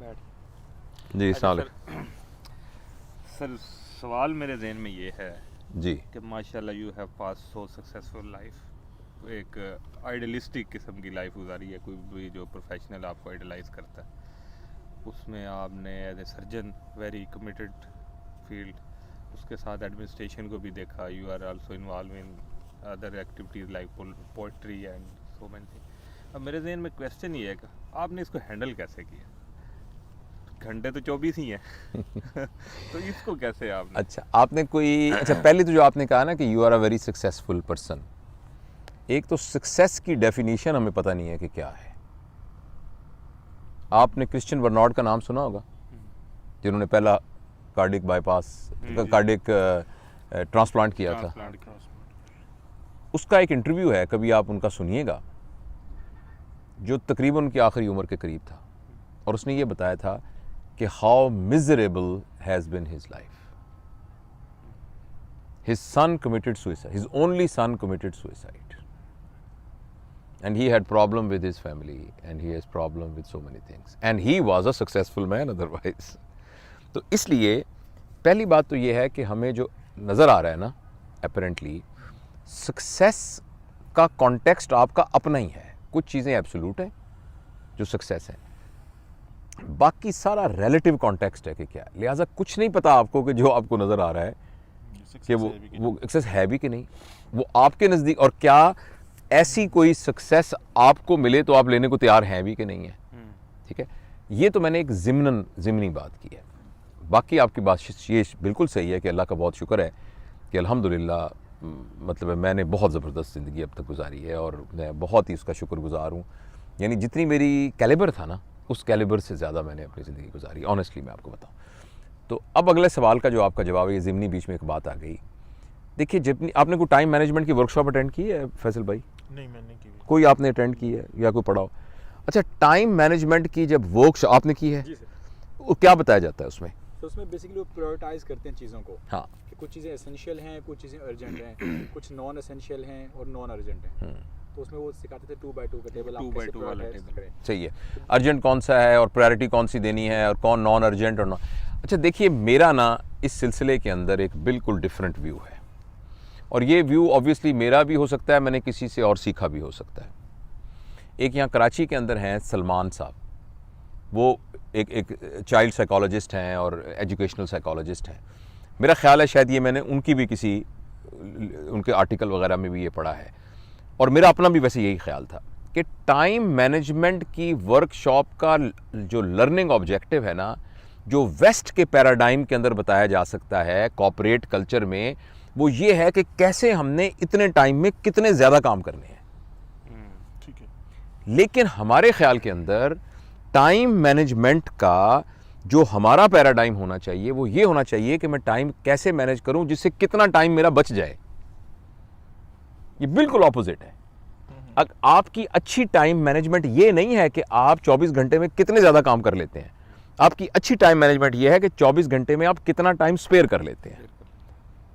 जी अच्छा अस्सलाम सर, सवाल मेरे जहन में ये है जी कि माशाल्लाह you have pass so successful life, एक आइडियलिस्टिक किस्म की लाइफ गुजारी है। कोई भी जो प्रोफेशनल आपको आइडलाइज करता है उसमें आपने as a surgeon very committed field, उसके साथ एडमिनिस्ट्रेशन को भी देखा। You are also involve in other activities like poetry and so many thing. अब मेरे जहन में क्वेश्चन ये है कि आपने इसको हैंडल कैसे किया? घंटे तो 24 ही हैं तो इसको कैसे आपने? अच्छा आपने कोई अच्छा पहले तो जो आपने कहा ना कि you are a very successful person, एक तो सक्सेस की डेफिनेशन हमें पता नहीं है कि क्या है। आपने क्रिश्चियन बर्नार्ड का नाम सुना होगा, जिन्होंने पहला कार्डिक बाईपास कार्डिक ट्रांसप्लांट किया था। उसका एक इंटरव्यू है, कभी आप उनका सुनिएगा, जो तकरीबन उनकी आखिरी उम्र के करीब था, और उसने ये बताया था कि how miserable has been his life. His son committed suicide, his only son committed suicide, and he had problem with his family and he has problem with so many things and he was a successful man otherwise। तो इसलिए पहली बात तो ये है कि हमें जो नज़र आ रहा है ना, apparently सक्सेस का कॉन्टेक्स्ट आपका अपना ही है। कुछ चीज़ें एब्सोल्यूट हैं जो सक्सेस है, बाकी सारा रिलेटिव कॉन्टेक्स्ट है कि क्या है। लिहाजा कुछ नहीं पता आपको कि जो आपको नज़र आ रहा है कि वो सक्सेस है भी कि नहीं, वो आपके नज़दीक, और क्या ऐसी कोई सक्सेस आपको मिले तो आप लेने को तैयार हैं भी कि नहीं है। ठीक है, ये तो मैंने एक ज़िमनी बात की है। बाकी आपकी बात ये बिल्कुल सही है कि अल्लाह का बहुत शुक्र है कि अल्हम्दुलिल्लाह, मतलब मैंने बहुत ज़बरदस्त ज़िंदगी अब तक गुजारी है और मैं बहुत ही उसका शुक्रगुजार हूँ। यानी जितनी मेरी कैलिबर था ना, उस कैलिबर से ज़्यादा मैंने अपनी ज़िंदगी गुजारी, ऑनेस्टली मैं आपको बताऊँ। तो अब अगले सवाल का जो आपका जवाब है, ये ज़िमनी बीच में एक बात आ गई। देखिए, जितनी आपने कोई टाइम मैनेजमेंट की वर्कशॉप अटेंड की है फैसल भाई? नहीं, मैंने की। कोई आपने अटेंड की है या कोई पढ़ा हो? अच्छा, टाइम मैनेजमेंट की जब वर्कशॉप आपने की है, जी सर। वो क्या बताया जाता है उसमें? तो उसमें बेसिकली वो प्रायोरिटाइज करते हैं चीज़ों को। हाँ, कि कुछ चीज़ें एसेंशियल हैं, कुछ चीज़ें अर्जेंट हैं, कुछ नॉन एसेंशियल हैं और नॉन अर्जेंट हैं। तो उसमें वो सिखाते थे 2x2 का टेबल, आप 2 by कैसे 2 वाला prioritize टेबल। करें। सही है। अर्जेंट कौन सा है और प्रायोरिटी कौन सी देनी है और कौन नॉन अर्जेंट और नॉन। अच्छा देखिए, मेरा ना इस सिलसिले के अंदर एक बिल्कुल डिफरेंट व्यू है, और ये व्यू ऑब्वियसली मेरा भी हो सकता है, मैंने किसी से और सीखा भी हो सकता है। एक यहाँ कराची के अंदर हैं सलमान साहब, वो एक चाइल्ड साइकोलॉजिस्ट हैं और एजुकेशनल साइकोलॉजिस्ट हैं। मेरा ख्याल है शायद ये मैंने उनकी भी किसी उनके आर्टिकल वगैरह में भी ये पढ़ा है, और मेरा अपना भी वैसे यही ख्याल था कि टाइम मैनेजमेंट की वर्कशॉप का जो लर्निंग ऑब्जेक्टिव है ना, जो वेस्ट के पैराडाइम के अंदर बताया जा सकता है कॉर्पोरेट कल्चर में, वो ये है कि कैसे हमने इतने टाइम में कितने ज़्यादा काम करने हैं। ठीक है। लेकिन हमारे ख्याल के अंदर टाइम मैनेजमेंट का जो हमारा पैराडाइम होना चाहिए वो ये होना चाहिए कि मैं टाइम कैसे मैनेज करूं जिससे कितना टाइम मेरा बच जाए। ये बिल्कुल ऑपोजिट है। आपकी अच्छी टाइम मैनेजमेंट ये नहीं है कि आप 24 घंटे में कितने ज़्यादा काम कर लेते हैं। आपकी अच्छी टाइम मैनेजमेंट ये है कि 24 घंटे में आप कितना टाइम स्पेयर कर लेते हैं।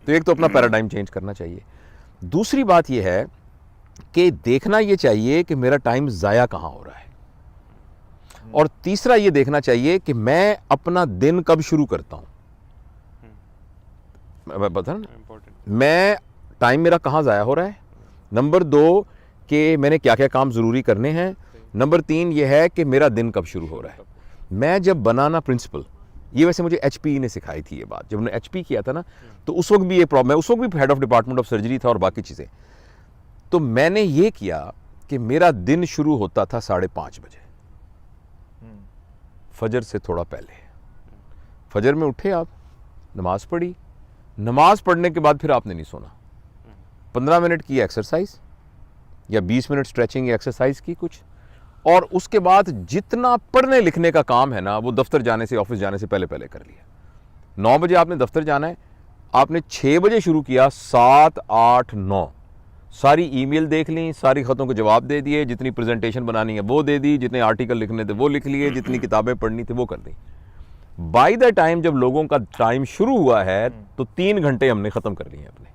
तो एक तो अपना पैराडाइम चेंज करना चाहिए। दूसरी बात यह है कि देखना यह चाहिए कि मेरा टाइम ज़ाया कहाँ हो रहा है, और तीसरा ये देखना चाहिए कि मैं अपना दिन कब शुरू करता हूँ। पता ना, मैं टाइम मेरा कहाँ ज़ाया हो रहा है। नंबर 2 कि मैंने क्या क्या काम ज़रूरी करने हैं। नंबर 3 ये है कि मेरा दिन कब शुरू हो रहा है। मैं जब बनाना प्रिंसिपल, ये वैसे मुझे HP ने सिखाई थी ये बात, जब मैंने HP किया था ना, तो उस वक्त भी ये प्रॉब्लम है, उस वक्त भी head of department of surgery था और बाकी चीज़ें। तो मैंने ये किया कि मेरा दिन शुरू होता था 5:30 बजे, फजर से थोड़ा पहले। फजर में उठे आप, नमाज पढ़ी, नमाज पढ़ने के बाद फिर आपने नहीं सोना, 15 मिनट की एक्सरसाइज या 20 मिनट स्ट्रेचिंग या एक्सरसाइज की कुछ, और उसके बाद जितना पढ़ने लिखने का काम है ना वो दफ्तर जाने से, ऑफिस जाने से पहले पहले कर लिया। 9 बजे आपने दफ्तर जाना है, आपने 6 बजे शुरू किया, 7, 8, 9 सारी ईमेल देख ली, सारी ख़तों के जवाब दे दिए, जितनी प्रेजेंटेशन बनानी है वो दे दी, जितने आर्टिकल लिखने थे वो लिख लिए, जितनी किताबें पढ़नी थी वो कर दी। बाय द टाइम जब लोगों का टाइम शुरू हुआ है तो 3 घंटे हमने ख़त्म कर लिए अपने।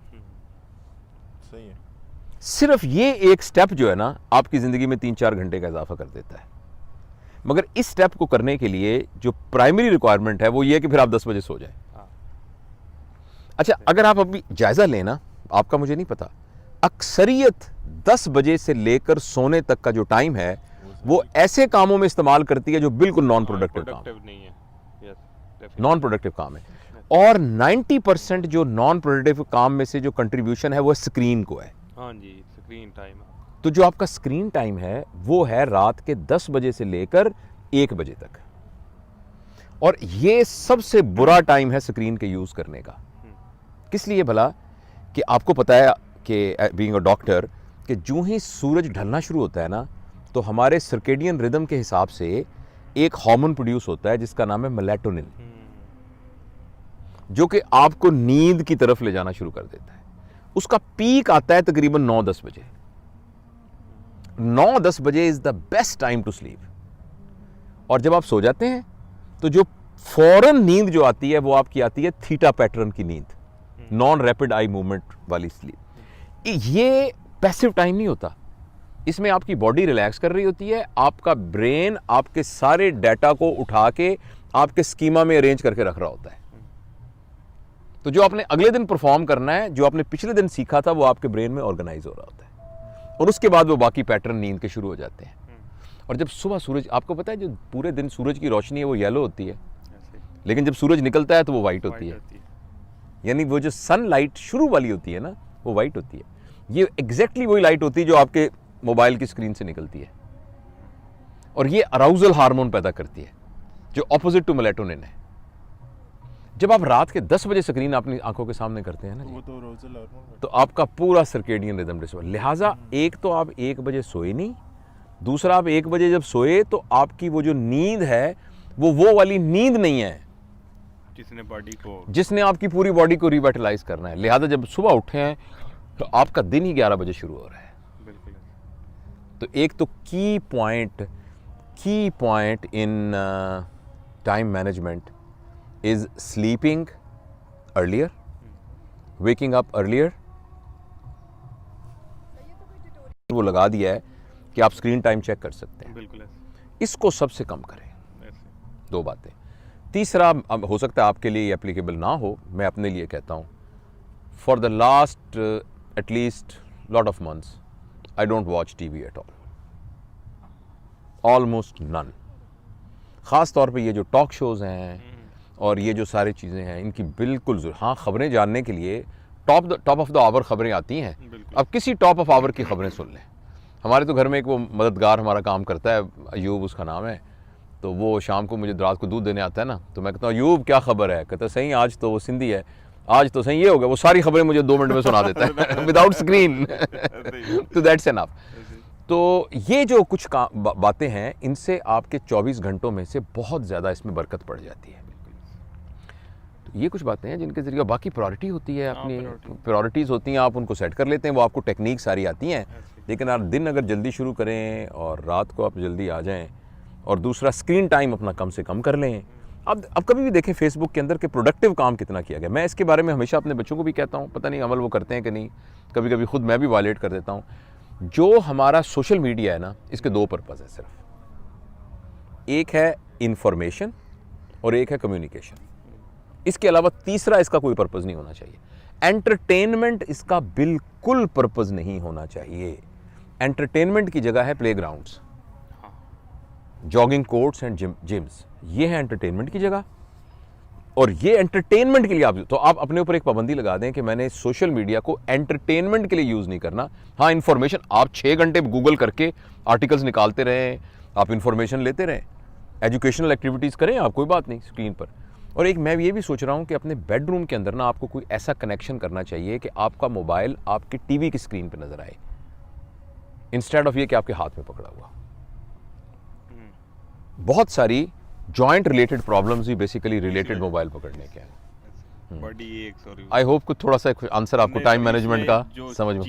सही है। सिर्फ ये एक स्टेप जो है ना आपकी ज़िंदगी में 3-4 घंटे का इजाफा कर देता है। मगर इस स्टेप को करने के लिए जो प्राइमरी रिक्वायरमेंट है वो ये है कि फिर आप 10 बजे सो जाएं। हाँ। अच्छा, अगर आप अभी जायजा लेना, आपका मुझे नहीं पता, अक्सरियत 10 बजे से लेकर सोने तक का जो टाइम है वो ऐसे कामों में इस्तेमाल करती है जो बिल्कुल नॉन प्रोडक्टिव काम, प्रोडक्टिव नहीं है। Yes, definitely. नॉन प्रोडक्टिव काम है। और 90% जो नॉन प्रोडक्टिव काम में से जो कंट्रीब्यूशन है वो स्क्रीन को है। हाँ जी, स्क्रीन टाइम। तो जो आपका स्क्रीन टाइम है वो है रात के 10 बजे से लेकर 1 बजे तक, और ये सबसे बुरा टाइम है स्क्रीन के यूज करने का। किस लिए भला? कि आपको पता है कि बीइंग अ डॉक्टर कि जो ही सूरज ढलना शुरू होता है ना, तो हमारे सर्केडियन रिदम के हिसाब से एक हार्मोन प्रोड्यूस होता है जिसका नाम है मेलेटोनिन, जो कि आपको नींद की तरफ ले जाना शुरू कर देता है। उसका पीक आता है तकरीबन 9-10 बजे। 9-10 बजे is the best time to sleep. और जब आप सो जाते हैं तो जो फौरन नींद जो आती है वो आपकी आती है थीटा पैटर्न की नींद, नॉन रैपिड आई मूवमेंट वाली स्लीप। ये पैसिव टाइम नहीं होता, इसमें आपकी बॉडी रिलैक्स कर रही होती है, आपका ब्रेन आपके सारे डाटा को उठा के आपके स्कीमा में अरेंज करके रख रहा होता है। तो जो आपने अगले दिन परफॉर्म करना है, जो आपने पिछले दिन सीखा था, वो आपके ब्रेन में ऑर्गेनाइज हो रहा होता है, और उसके बाद वो बाकी पैटर्न नींद के शुरू हो जाते हैं। और जब सुबह सूरज, आपको पता है जो पूरे दिन सूरज की रोशनी है वो येलो होती है, लेकिन जब सूरज निकलता है तो वो वाइट होती है। यानी वो जो सनलाइट शुरू वाली होती है ना, वो वाइट होती है। ये एग्जैक्टली वही लाइट होती है जो आपके मोबाइल की स्क्रीन से निकलती है, और ये अराउजल हार्मोन पैदा करती है जो ऑपोजिट टू मेलेटोनिन है। जब आप रात के 10 बजे स्क्रीन अपनी आंखों के सामने करते हैं ना जी, तो अराउजल हार्मोन तो आपका पूरा सर्केडियन रिदम डिस्टर्ब। लिहाजा एक तो आप 1 बजे सोए नहीं, दूसरा आप 1 बजे जब सोए तो आपकी वो जो नींद है वो वाली नींद नहीं है जिसने आपकी पूरी बॉडी को रिवाइटलाइज करना है। लिहाजा जब सुबह उठे हैं तो आपका दिन ही 11 बजे शुरू हो रहा है। बिल्कुल। तो एक तो की point in time management is sleeping earlier, waking up earlier. वो लगा दिया है कि आप स्क्रीन टाइम चेक कर सकते हैं, बिल्कुल। इसको सबसे कम करें। 2 बातें। तीसरा, अब हो सकता है आपके लिए एप्लीकेबल ना हो, मैं अपने लिए कहता हूँ, for the last at least lot of months I don't watch TV at all, almost none. ख़ास तौर पे ये जो टॉक शोज़ हैं और ये जो सारी चीज़ें हैं, इनकी बिल्कुल ज़रूर, हाँ, ख़बरें जानने के लिए टॉप ऑफ द आवर ख़बरें आती हैं। अब किसी टॉप ऑफ आवर की ख़बरें सुन लें। हमारे तो घर में एक वो मददगार हमारा काम करता है, अयूब उसका नाम है, तो वो शाम को मुझे रात को दूध देने आता है ना, तो मैं कहता हूँ अयूब क्या खबर है? कहता है सही, आज तो वो सिंधी है, आज तो सही ये हो गया। वो सारी खबरें मुझे 2 मिनट में सुना देता है विदाउट स्क्रीन। तो दैट्स एनफ। तो ये जो कुछ बातें हैं, इनसे आपके 24 घंटों में से बहुत ज़्यादा इसमें बरकत पड़ जाती है। तो ये कुछ बातें हैं जिनके ज़रिए, बाकी प्रायोरिटी होती है, अपनी प्रायोरिटीज़ होती हैं, आप उनको सेट कर लेते हैं, वो आपको टेक्निक सारी आती हैं। लेकिन आप दिन अगर जल्दी शुरू करें और रात को आप जल्दी आ जाएं, और दूसरा स्क्रीन टाइम अपना कम से कम कर लें। अब कभी भी देखें फेसबुक के अंदर के प्रोडक्टिव काम कितना किया गया। मैं इसके बारे में हमेशा अपने बच्चों को भी कहता हूँ, पता नहीं अमल वो करते हैं कि नहीं, कभी कभी खुद मैं भी वायलेट कर देता हूँ। जो हमारा सोशल मीडिया है ना, इसके 2 पर्पज़ है सिर्फ। एक है इंफॉर्मेशन और एक है कम्युनिकेशन। इसके अलावा तीसरा इसका कोई पर्पज़ नहीं होना चाहिए। एंटरटेनमेंट इसका बिल्कुल पर्पज़ नहीं होना चाहिए। एंटरटेनमेंट की जगह है playgrounds, jogging courts and gyms, ये है एंटरटेनमेंट की जगह। और ये एंटरटेनमेंट के लिए आप अपने ऊपर एक पाबंदी लगा दें कि मैंने सोशल मीडिया को एंटरटेनमेंट के लिए यूज़ नहीं करना। हाँ, इन्फॉर्मेशन, आप 6 घंटे गूगल करके आर्टिकल्स निकालते रहें, आप इन्फॉर्मेशन लेते रहें, एजुकेशनल एक्टिविटीज़ करें आप, कोई बात नहीं स्क्रीन पर। और एक मैं ये भी सोच रहा हूँ कि अपने बेडरूम के अंदर ना आपको कोई ऐसा कनेक्शन करना चाहिए कि आपका मोबाइल आपकी टीवी की स्क्रीन पर नज़र आए, इंस्टेड ऑफ ये कि आपके हाथ में पकड़ा हुआ। बहुत सारी जॉइंट रिलेटेड प्रॉब्लम्स भी बेसिकली रिलेटेड मोबाइल पकड़ने के हैं। बड़ी एक, सॉरी, आई होप कुछ थोड़ा सा आंसर आपको टाइम मैनेजमेंट का समझ में।